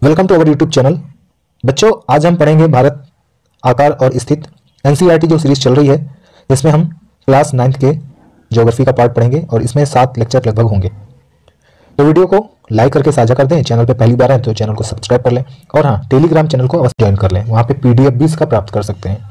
Welcome to our YouTube channel. बच्चों, आज हम पढ़ेंगे भारत आकार और स्थित एनसीईआरटी जो सीरीज चल रही है, जिसमें हम क्लास 9th के ज्योग्राफी का पार्ट पढ़ेंगे और इसमें 7 लेक्चर लगभग होंगे। तो वीडियो को लाइक करके साझा कर दें। चैनल पे पहली बार है तो चैनल को सब्सक्राइब कर लें और हाँ, टेलीग्राम चैनल को अवश्य ज्वाइन कर लें। वहाँ पे PDF भी इसका प्राप्त कर सकते हैं।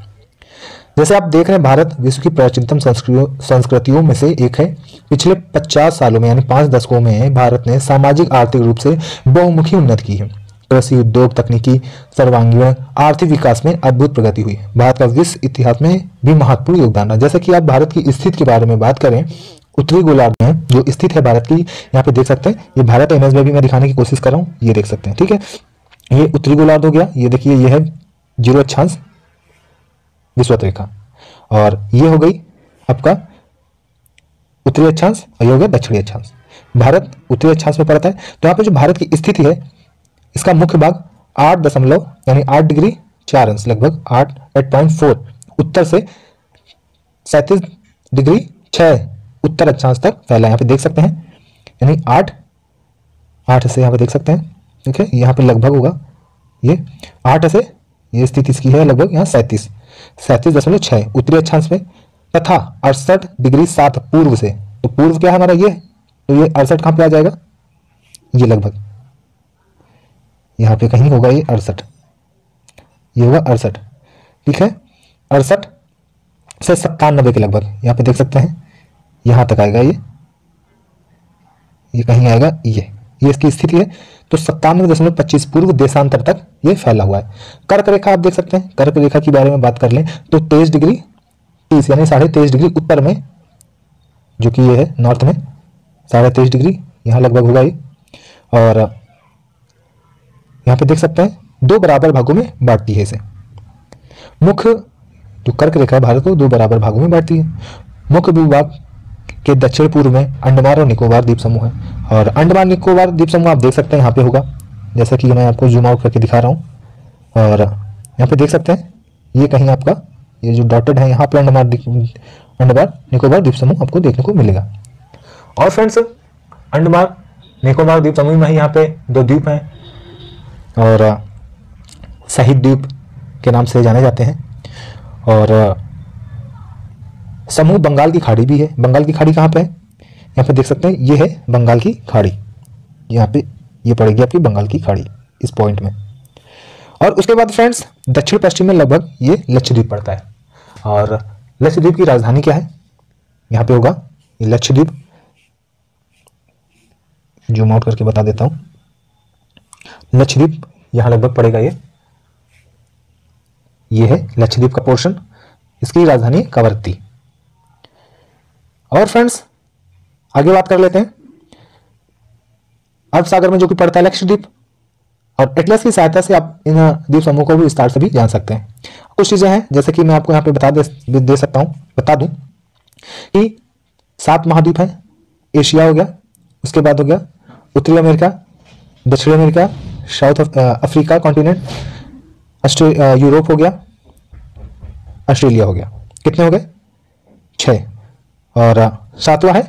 जैसे आप देख रहे हैं, भारत विश्व की प्राचीनतम संस्कृतियों में से एक है। पिछले 50 सालों में यानी 5 दशकों में भारत ने सामाजिक आर्थिक रूप से बहुमुखी उन्नति की है। कृषि, उद्योग, तकनीकी, सर्वांगीण आर्थिक विकास में अद्भुत प्रगति हुई। भारत का विश्व इतिहास में भी महत्वपूर्ण योगदान है। जैसे कि आप भारत की स्थिति के बारे में बात करें, उत्तरी गोलार्ध में जो स्थित है भारत की, यहाँ पे देख सकते हैं। ये भारत इमेज में भी मैं दिखाने की कोशिश कर रहा हूँ, ये देख सकते हैं। ठीक है, ये उत्तरी गोलार्ध हो गया। ये देखिए, ये है 0 अक्षांश विषुवत रेखा, और ये हो गई आपका उत्तरी अक्षांश और ये हो गया दक्षिणी अक्षांश। भारत उत्तरी अक्षांश में पड़ता है। तो यहाँ पे जो भारत की स्थिति है, इसका मुख्य भाग 8 दशमलव यानी 8 डिग्री 4 अंश लगभग 8.4 उत्तर से 37 डिग्री 6 उत्तर अक्षांश तक फैला है। यहाँ पे देख सकते हैं, यानी 8 से यहाँ पे देख सकते हैं। ठीक है, यहाँ पे लगभग होगा ये 8 से, ये स्थिति इसकी है लगभग यहाँ 37.6 उत्तरी अक्षांश में तथा 68 डिग्री 7 पूर्व से। तो पूर्व क्या है हमारा, ये तो ये 68 कहाँ पे आ जाएगा, ये लगभग यहाँ पे कहीं होगा ये 68, ये होगा 68। ठीक है, 68 से 97 के लगभग यहाँ पे देख सकते हैं, यहाँ तक आएगा ये कहीं आएगा, ये इसकी स्थिति है। तो 97.25 पूर्व देशांतर तक ये फैला हुआ है। कर्क रेखा आप देख सकते हैं। कर्क रेखा के बारे में बात कर लें तो 23 डिग्री 30 यानी 23.5 डिग्री उत्तर में, जो कि ये है नॉर्थ में 23.5 डिग्री यहाँ लगभग होगा ये। और यहाँ पे देख सकते हैं 2 बराबर भागों में बांटती है इसे। मुख्य जो कर्क रेखा है भारत को 2 बराबर भागों में बांटती है। मुख्य भूभाग के दक्षिण पूर्व में अंडमान और निकोबार द्वीप समूह है, और अंडमान निकोबार द्वीप समूह आप देख सकते हैं यहाँ पे होगा, जैसा कि मैं आपको जूम आउट करके दिखा रहा हूँ। और यहाँ पे देख सकते हैं ये कहीं आपका ये जो डॉटेड है, यहाँ पे अंडमान निकोबार द्वीप समूह आपको देखने को मिलेगा। और फ्रेंड्स, अंडमान निकोबार द्वीप समूह में यहाँ पे 2 द्वीप हैं और शहीद द्वीप के नाम से जाने जाते हैं। और समूह बंगाल की खाड़ी भी है। बंगाल की खाड़ी कहाँ पे है, यहाँ पे देख सकते हैं, ये है बंगाल की खाड़ी। यहाँ पे ये पड़ेगी आपकी बंगाल की खाड़ी इस पॉइंट में। और उसके बाद फ्रेंड्स, दक्षिण पश्चिम में लगभग ये लक्षद्वीप पड़ता है। और लक्षद्वीप की राजधानी क्या है, यहाँ पे होगा ये लक्षद्वीप। जूम आउट करके बता देता हूँ, लक्षद्वीप यहाँ लगभग पड़ेगा ये है लक्षद्वीप का पोर्शन। इसकी राजधानी कवरत्ती। और फ्रेंड्स, आगे बात कर लेते हैं अरब सागर में जो कि पड़ता है लक्षद्वीप, और एटलस की सहायता से आप इन द्वीप समूह को भी विस्तार से भी जान सकते हैं। कुछ चीजें हैं जैसे कि मैं आपको यहाँ पे बता सकता हूँ, बता दूं कि 7 महाद्वीप हैं। एशिया हो गया, उसके बाद हो गया उत्तरी अमेरिका, दक्षिण America, south Africa continent, Europe हो गया, ऑस्ट्रेलिया हो गया। कितने हो गए, 6। और 7वां है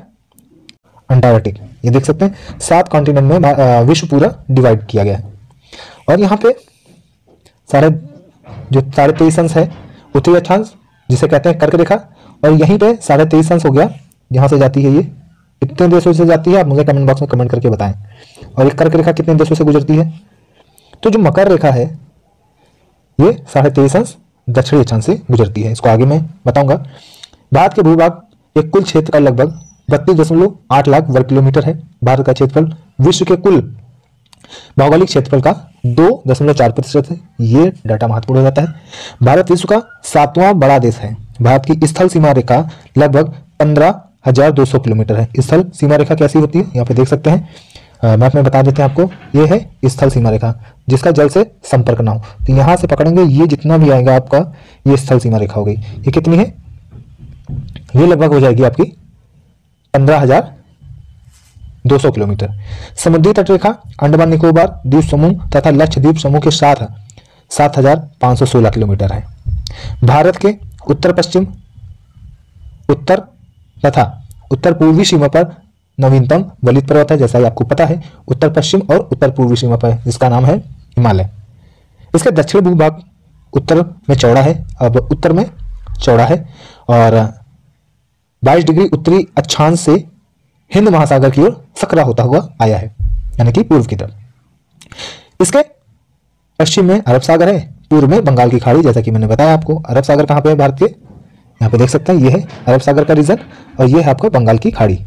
अंटार्कटिक। ये देख सकते हैं 7 कॉन्टिनेंट में विश्व पूरा डिवाइड किया गया है। और यहाँ पे साढ़े 23 अंश है उत्तरी अक्षांश, जिसे कहते हैं कर्क रेखा, और यहीं पे 23.5 अंश हो गया, यहाँ से जाती है ये। कितने देशों से जाती है आप मुझे कमेंट बॉक्स में कमेंट करके बताएं। और ये कर्क रेखा कितने देशों से गुजरती है। तो जो मकर रेखा है ये 23.5 अंश दक्षिणी अक्षांश से गुजरती है। इसको आगे मैं बताऊंगा। भारत के भूभाग के कुल क्षेत्र का लगभग 32.8 लाख वर्ग किलोमीटर है। भारत का क्षेत्रफल विश्व के कुल भौगोलिक क्षेत्रफल का 2.4% है। ये डाटा महत्वपूर्ण हो जाता है। भारत विश्व का 7वां बड़ा देश है। भारत की स्थल सीमा रेखा लगभग 15,200 किलोमीटर है। स्थल सीमा रेखा कैसी होती है, यहाँ पे देख सकते हैं। मैप में बता देते हैं आपको। ये है स्थल सीमा रेखा, जिसका जल से संपर्क ना हो। तो यहाँ से पकड़ेंगे, ये जितना भी आएगा आपका, ये स्थल सीमा रेखा हो गई। ये कितनी है, ये लगभग हो जाएगी आपकी 15,200 किलोमीटर। समुद्री तट रेखा अंडमान निकोबार द्वीप समूह तथा लक्षद्वीप समूह के साथ 7,516 किलोमीटर है। भारत के उत्तर पश्चिम, उत्तर तथा उत्तर पूर्वी सीमा पर नवीनतम वलित पर्वत है, जैसा ही आपको पता है। उत्तर पश्चिम और उत्तर पूर्वी सीमा पर जिसका नाम है हिमालय। इसका दक्षिण भूभाग उत्तर में चौड़ा है, अब उत्तर में चौड़ा है और 22 डिग्री उत्तरी अक्षांश से हिंद महासागर की ओर सकरा होता हुआ आया है, यानी कि पूर्व की तरफ। इसके पश्चिम में अरब सागर है, पूर्व में बंगाल की खाड़ी। जैसा कि मैंने बताया आपको, अरब सागर कहाँ पे है भारत के, यहाँ पे देख सकते हैं, ये है अरब सागर का रीजन और ये है आपका बंगाल की खाड़ी,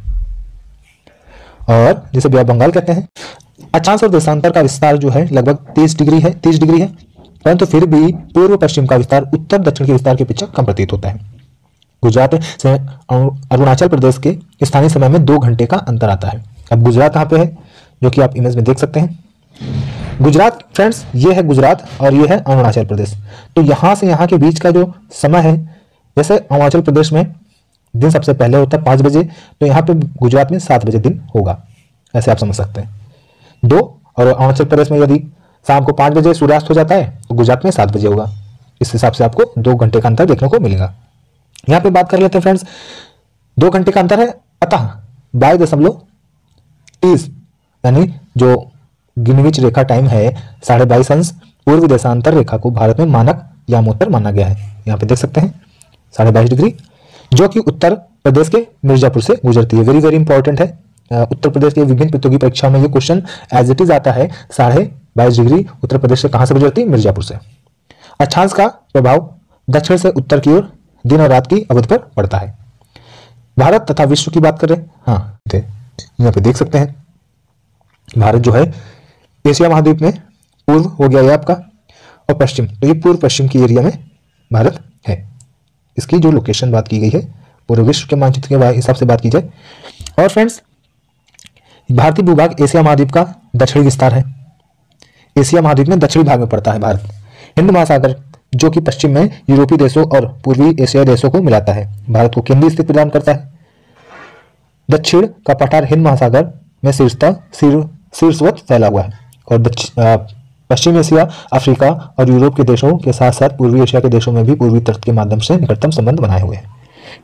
और जिसे बे ऑफ बंगाल कहते हैं। अक्षांश और देशांतर का विस्तार जो है लगभग 30 डिग्री है, परंतु फिर भी पूर्व पश्चिम का विस्तार उत्तर दक्षिण के विस्तार के पीछे कम प्रतीत होता है। गुजरात से अरुणाचल प्रदेश के स्थानीय समय में 2 घंटे का अंतर आता है। अब गुजरात कहाँ पे है, जो कि आप इमेज में देख सकते हैं। गुजरात फ्रेंड्स, ये है गुजरात और ये है अरुणाचल प्रदेश। तो यहाँ से यहाँ के बीच का जो समय है, जैसे अरुणाचल प्रदेश में दिन सबसे पहले होता है 5 बजे, तो यहाँ पे गुजरात में 7 बजे दिन होगा, ऐसे आप समझ सकते हैं। 2 और अरुणाचल प्रदेश में यदि शाम को 5 बजे सूर्यास्त हो जाता है तो गुजरात में 7 बजे होगा। इस हिसाब से आपको 2 घंटे का अंतर देखने को मिलेगा। यहाँ पे बात कर लेते हैं फ्रेंड्स, 2 घंटे का अंतर है, अतः 22.30 यानी जो ग्रीनविच रेखा टाइम है 22.5 अंश पूर्व देशांतर रेखा को भारत में मानक यामोत्तर माना गया है। यहाँ पे देख सकते हैं 22.5 डिग्री, जो कि उत्तर प्रदेश के मिर्जापुर से गुजरती है। वेरी वेरी इंपॉर्टेंट है, उत्तर प्रदेश के विभिन्न प्रतियोगी परीक्षाओं में ये क्वेश्चन एज इट इज आता है। 22.5 डिग्री उत्तर प्रदेश से कहां से गुजरती है, मिर्जापुर से। अक्षांश का प्रभाव दक्षिण से उत्तर की ओर दिन और रात की अवधि पर पड़ता है। भारत तथा विश्व की बात करें, हाँ यहाँ पे देख सकते हैं भारत जो है एशिया महाद्वीप में पूर्व हो गया है आपका, और पश्चिम, तो ये पूर्व पश्चिम की एरिया में भारत है। इसकी जो लोकेशन बात की गई है पूरे विश्व के मानचित्र के हिसाब से बात की जाए। और फ्रेंड्स, भारतीय भूभाग एशिया महाद्वीप का दक्षिणी विस्तार है। एशिया महाद्वीप में दक्षिणी भाग में पड़ता है भारत। हिंद महासागर जो कि पश्चिम में यूरोपीय देशों और पूर्वी एशियाई देशों को मिलाता है, भारत को केंद्रीय स्थिति प्रदान करता है। दक्षिण का पठार हिंद महासागर में शीर्षवत फैला हुआ है, और पश्चिम एशिया, अफ्रीका और यूरोप के देशों के साथ साथ पूर्वी एशिया के देशों में भी पूर्वी तट के माध्यम से निकटतम संबंध बनाए हुए हैं।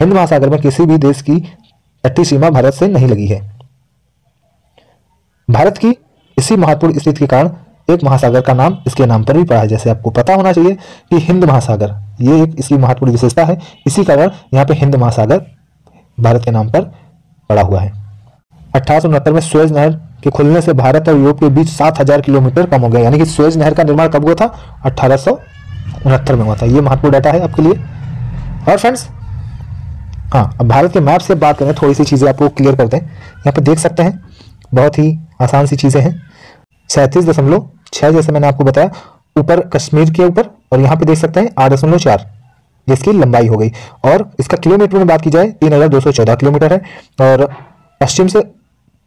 हिंद महासागर में किसी भी देश की तटीय सीमा भारत से नहीं लगी है। भारत की इसी महत्वपूर्ण स्थिति के कारण एक महासागर का नाम इसके नाम पर भी पड़ा है। जैसे आपको पता होना चाहिए कि हिंद महासागर, ये एक इसकी महत्वपूर्ण विशेषता है, इसी कारण यहाँ पे हिंद महासागर भारत के नाम पर पड़ा हुआ है। 1869 में सुएज नहर के खुलने से भारत और यूरोप के बीच 7000 किलोमीटर कम हो गया, यानी कि सुएज नहर का निर्माण कब हुआ था, 1869 में हुआ था। ये महत्वपूर्ण डाटा है आपके लिए। और फ्रेंड्स, हाँ, अब भारत के मैप से बात करें, थोड़ी सी चीजें आपको क्लियर करते हैं। यहाँ पे देख सकते हैं बहुत ही आसान सी चीजें हैं। 37.6 जैसे मैंने आपको बताया ऊपर कश्मीर के ऊपर, और यहाँ पे देख सकते हैं 8.4 जिसकी लंबाई हो गई। और इसका किलोमीटर में बात की जाए 3214 किलोमीटर है, और पश्चिम से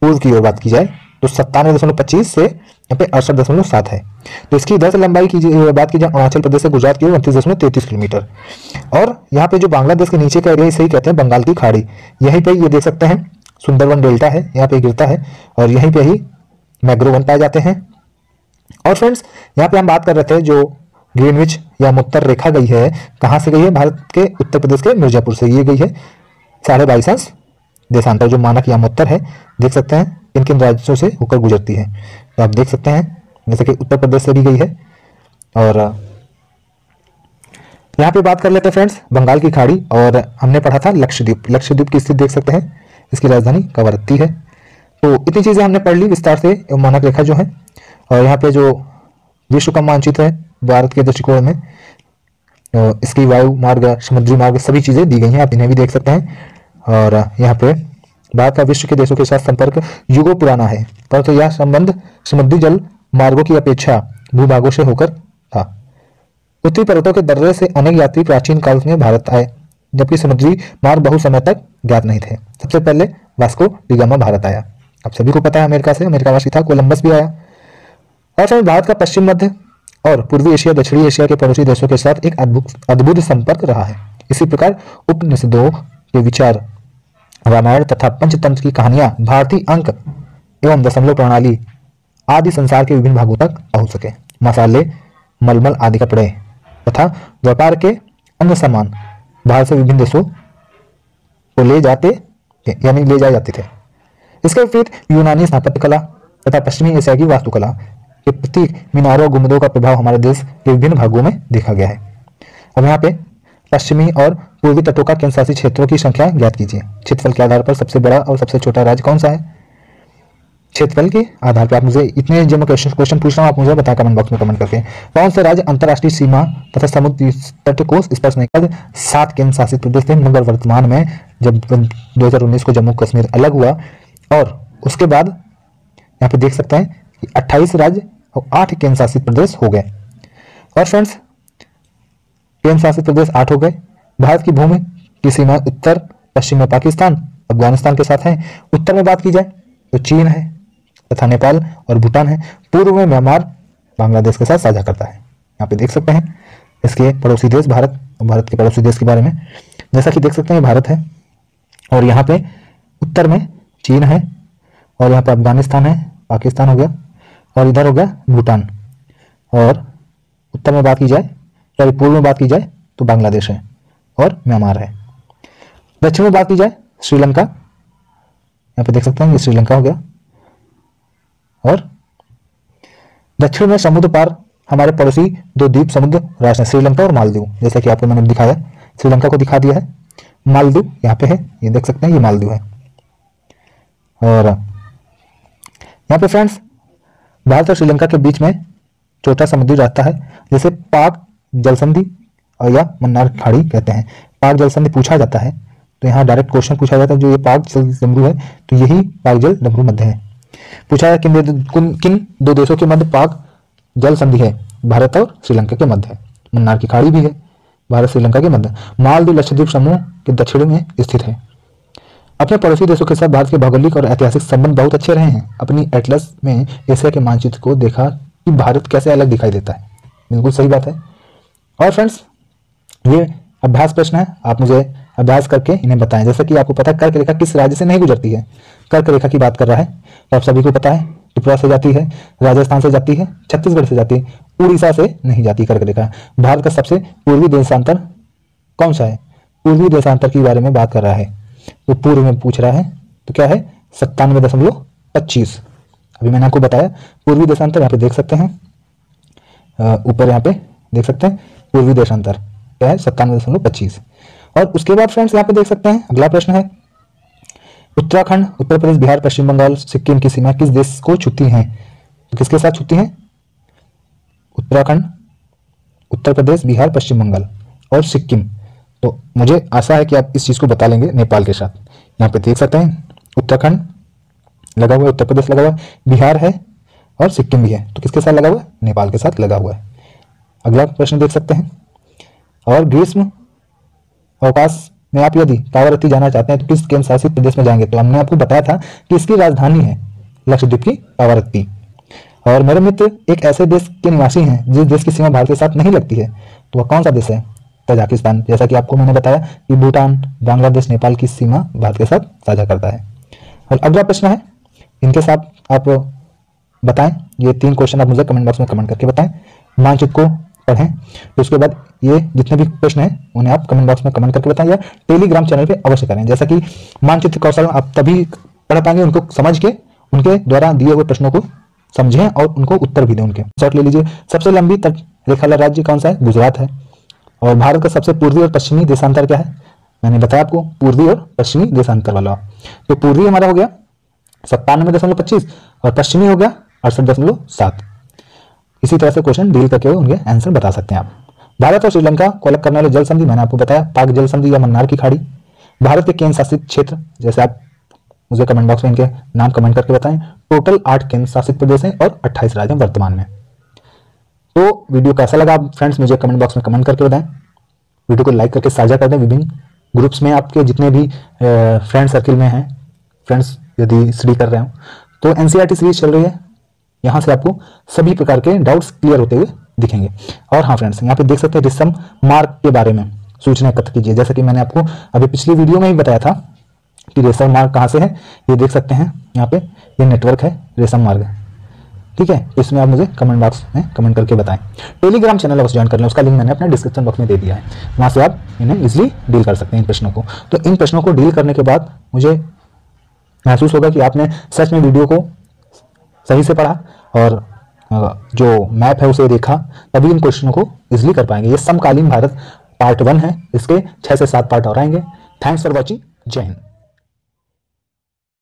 पूर्व की ओर बात की जाए तो 97.25 से यहाँ पे 68.7 है। तो इसकी इधर से लंबाई की बात की जाए अरुणाचल प्रदेश से गुजरात की ओर 29.33 किलोमीटर। और यहाँ पे जो बांग्लादेश के नीचे का एरिया, इसे ही कहते हैं बंगाल की खाड़ी। यहीं पे ये देख सकते हैं सुंदरवन डेल्टा है, यहाँ पे गिरता है, और यहीं पे ही मैग्रोव वन पाए जाते हैं। और फ्रेंड्स, यहाँ पे हम बात कर रहे थे जो ग्रीनविच या मुत्तर रेखा गई है, कहाँ से गई है, भारत के उत्तर प्रदेश के मिर्जापुर से ये गई है। 22.5 अंश देशांतर जो मानक या मुत्तर है, देख सकते हैं किन किन राज्यों से होकर गुजरती है। तो आप देख सकते हैं जैसे कि उत्तर प्रदेश से भी गई है। और यहाँ पे बात कर लेते हैं फ्रेंड्स बंगाल की खाड़ी, और हमने पढ़ा था लक्षद्वीप। लक्षद्वीप की स्थिति देख सकते हैं, इसकी राजधानी कवरत्ती है। तो इतनी चीजें हमने पढ़ ली विस्तार से मानक रेखा जो है। और यहाँ पे जो विश्व का मानचित्र है भारत के दृष्टिकोण में, इसकी वायु मार्ग, समुद्री मार्ग, सभी चीजें दी गई हैं, आप इन्हें भी देख सकते हैं। और यहाँ पे भारत का विश्व के देशों के साथ संपर्क युगों पुराना है, परंतु यह संबंध समुद्री जल मार्गों की अपेक्षा भूभागों से होकर था। उत्तरी पर्वतों के दर्रे से अनेक यात्री प्राचीन काल में भारत आए, जबकि समुद्री मार्ग बहुत समय तक ज्ञात नहीं थे। सबसे पहले वास्को डी गामा भारत आया। आप सभी को पता है अमेरिका से, अमेरिकावासी था, कोलंबस भी आया। और फिर भारत का पश्चिम मध्य और पूर्वी एशिया, दक्षिणी एशिया के पड़ोसी देशों के साथ एक अद्भुत संपर्क रहा है। इसी प्रकार उपनिषदों के विचार, रामायण तथा पंचतंत्र की कहानियां भारतीय अंक एवं दशमलव प्रणाली आदि संसार के विभिन्न भागों तक पहुंच सके। मसाले, मलमल आदि कपड़े तथा व्यापार के अन्य सामान भारत से विभिन्न देशों को ले जाए जाते थे। इसके विपरीत यूनानी स्थापत्य कला तथा पश्चिमी एशिया की वास्तुकला के प्रतीक मीनारों गुंबदों का प्रभाव हमारे देश के विभिन्न भागों में देखा गया है। अब यहाँ पे पश्चिमी और पूर्वी तटों का केंद्र शासित क्षेत्रों की संख्या ज्ञात कीजिए। क्षेत्रफल के आधार पर सबसे बड़ा और सबसे छोटा राज्य कौन सा है? क्षेत्रफल के आधार पर आप मुझे इतने जो मैं क्वेश्चन पूछ रहा हूँ आप मुझे बताएं कमेंट बॉक्स में कमेंट करके। कौन से राज्य अंतर्राष्ट्रीय सीमा तथा समुद्री तट को स्पर्श नहीं करते? 7 केंद्र शासित प्रदेश थे, मगर वर्तमान में जब 2019 को जम्मू कश्मीर अलग हुआ और उसके बाद यहाँ पे देख सकते हैं कि 28 राज्य और 8 केंद्र शासित प्रदेश हो गए। और फ्रेंड्स केंद्र शासित प्रदेश 8 हो गए। भारत की भूमि की सीमा उत्तर पश्चिम में पाकिस्तान अफगानिस्तान के साथ है। उत्तर में बात की जाए तो चीन है तथा नेपाल और भूटान है। पूर्व में म्यांमार बांग्लादेश के साथ साझा करता है। यहाँ पे देख सकते हैं इसके पड़ोसी देश भारत और भारत के पड़ोसी देश के बारे में। जैसा कि देख सकते हैं भारत है और यहाँ पे उत्तर में चीन है और यहाँ पे अफगानिस्तान है, पाकिस्तान हो गया और इधर हो गया भूटान। और उत्तर में बात की जाए सॉरी पूर्व में बात की जाए तो बांग्लादेश है और म्यांमार है। दक्षिण में बात की जाए श्रीलंका, यहाँ पे देख सकते हैं ये श्रीलंका हो गया। और दक्षिण में समुद्र पार हमारे पड़ोसी 2 द्वीप समुद्र राष्ट्र श्रीलंका और मालदीव। जैसा कि आपको मैंने दिखाया श्रीलंका को दिखा दिया है, मालदीव यहाँ पे है, ये देख सकते हैं ये मालदीव है। और यहाँ पे फ्रेंड्स भारत और श्रीलंका के बीच में छोटा समुद्री रास्ता है जिसे पाक जल संधि और या मन्नार खाड़ी कहते हैं। पाक जल संधि पूछा जाता है तो यहाँ डायरेक्ट क्वेश्चन पूछा जाता है जो ये पाक जल डमरू है तो यही पाक जल डमरू मध्य है। पूछा है किन 2 देशों के मध्य पाक जल संधि है? भारत और श्रीलंका के मध्य है। मन्नार की खाड़ी भी है भारत श्रीलंका के मध्य। मालदीव लक्षद्वीप समूह के दक्षिण में स्थित है। अपने पड़ोसी देशों के साथ भारत के भौगोलिक और ऐतिहासिक संबंध बहुत अच्छे रहे हैं। अपनी एटलस में एशिया के मानचित्र को देखा कि भारत कैसे अलग दिखाई देता है। बिल्कुल सही बात है। और फ्रेंड्स ये अभ्यास प्रश्न है, आप मुझे अभ्यास करके इन्हें बताएं। जैसे कि आपको पता है कर्क रेखा किस राज्य से नहीं गुजरती है? कर्क रेखा की बात कर रहा है तो आप सभी को पता है त्रिपुरा से जाती है, राजस्थान से जाती है, छत्तीसगढ़ से जाती है, उड़ीसा से नहीं जाती कर्क रेखा। भारत का सबसे पूर्वी देशांतर कौन सा है? पूर्वी देशांतर के बारे में बात कर रहा है तो पूर्व में पूछ रहा है तो क्या है 97.25। अभी मैंने आपको बताया पूर्वी देशांतर, यहाँ पे देख सकते हैं ऊपर यहाँ पे देख सकते हैं पूर्वी देशांतर क्या है 97.25। और उसके बाद फ्रेंड्स यहाँ पे देख सकते हैं अगला प्रश्न है उत्तराखंड, उत्तर प्रदेश, बिहार, पश्चिम बंगाल, सिक्किम की सीमा किस देश को छूती है? तो किसके साथ छूती है? उत्तराखंड, उत्तर प्रदेश, बिहार, पश्चिम बंगाल और सिक्किम। तो मुझे आशा है कि आप इस चीज को बता लेंगे नेपाल के साथ। यहाँ पे देख सकते हैं उत्तराखंड लगा हुआ है, उत्तर प्रदेश लगा हुआ है, बिहार है और सिक्किम भी है। तो किसके साथ लगा हुआ है? नेपाल के साथ लगा हुआ है। अगला प्रश्न देख सकते हैं और ग्रीष्म अवकाश में आप यदि कावरत्ती जाना चाहते हैं तो किस केंद्र शासित प्रदेश में जाएंगे? तो हमने आपको बताया था कि इसकी राजधानी है लक्षद्वीप की कावरत्ती। और मेरे मित्र एक ऐसे देश के निवासी हैं जिस देश की सीमा भारत के साथ नहीं लगती है, तो वह कौन सा देश है? तजाकिस्तान। जैसा कि आपको मैंने बताया कि भूटान, बांग्लादेश, नेपाल की सीमा भारत के साथ साझा करता है। और अगला प्रश्न है इनके साथ आप बताएं, ये 3 क्वेश्चन आप मुझे कमेंट बॉक्स में कमेंट करके बताएं। मानचित्र को पढ़ें तो उसके बाद ये जितने भी प्रश्न हैं उन्हें आप कमेंट बॉक्स में कमेंट करके बताएं या टेलीग्राम चैनल पे अवश्य करें। जैसा कि मानचित्र कौशल आप तभी पढ़ पाएंगे उनको समझ के, उनके द्वारा दिए हुए प्रश्नों को समझें और उनको उत्तर भी दें उनके। शॉर्ट ले लीजिए। सबसे लंबी तट रेखा वाला राज्य कौन सा है? गुजरात है। और भारत का सबसे पूर्वी और पश्चिमी देशांतर क्या है? मैंने बताया आपको पूर्वी और पश्चिमी देशांतर वाला। तो पूर्वी हमारा हो गया 97.25 और पश्चिमी हो गया 68.7। इसी तरह से क्वेश्चन डील करके उनके आंसर बता सकते हैं आप। भारत और श्रीलंका को अलग करने वाले जल संधि मैंने आपको बताया पाक जल संधि या मन्नार की खाड़ी। भारत के केंद्र शासित क्षेत्र जैसे आप मुझे कमेंट बॉक्स में इनके नाम कमेंट करके बताएं। टोटल 8 केंद्र शासित प्रदेश हैं और 28 राज्य वर्तमान में। तो वीडियो कैसा लगा फ्रेंड्स मुझे कमेंट बॉक्स में कमेंट करके बताएं। वीडियो को लाइक करके साझा कर दें विभिन्न ग्रुप्स में, आपके जितने भी फ्रेंड सर्किल में हैं फ्रेंड्स यदि स्टडी कर रहे हो तो एनसीईआरटी सीरीज चल रही है, यहाँ से आपको सभी प्रकार के डाउट्स क्लियर होते हुए दिखेंगे। और हाँ फ्रेंड्स यहाँ पे देख सकते हैं रेशम मार्ग के बारे में सूचना एकत्र कीजिए। जैसे कि मैंने आपको अभी पिछली वीडियो में ही बताया था कि रेशम मार्ग कहाँ से है, ये देख सकते हैं यहाँ पे ये नेटवर्क है रेशम मार्ग, ठीक है। इसमें आप मुझे कमेंट बॉक्स में कमेंट करके बताएं। टेलीग्राम चैनल अवश्य ज्वाइन कर लें, उसका लिंक मैंने अपने डिस्क्रिप्शन बॉक्स में दे दिया है, वहाँ से आप इन्हें इजिली डील कर सकते हैं इन प्रश्नों को। तो इन प्रश्नों को डील करने के बाद मुझे महसूस होगा कि आपने सच में वीडियो को सही से पढ़ा और जो मैप है उसे देखा, तभी इन क्वेश्चनों को इजिली कर पाएंगे। ये समकालीन भारत पार्ट 1 है, इसके 6 से 7 पार्ट और आएंगे। Thanks for watching. जय हिंद।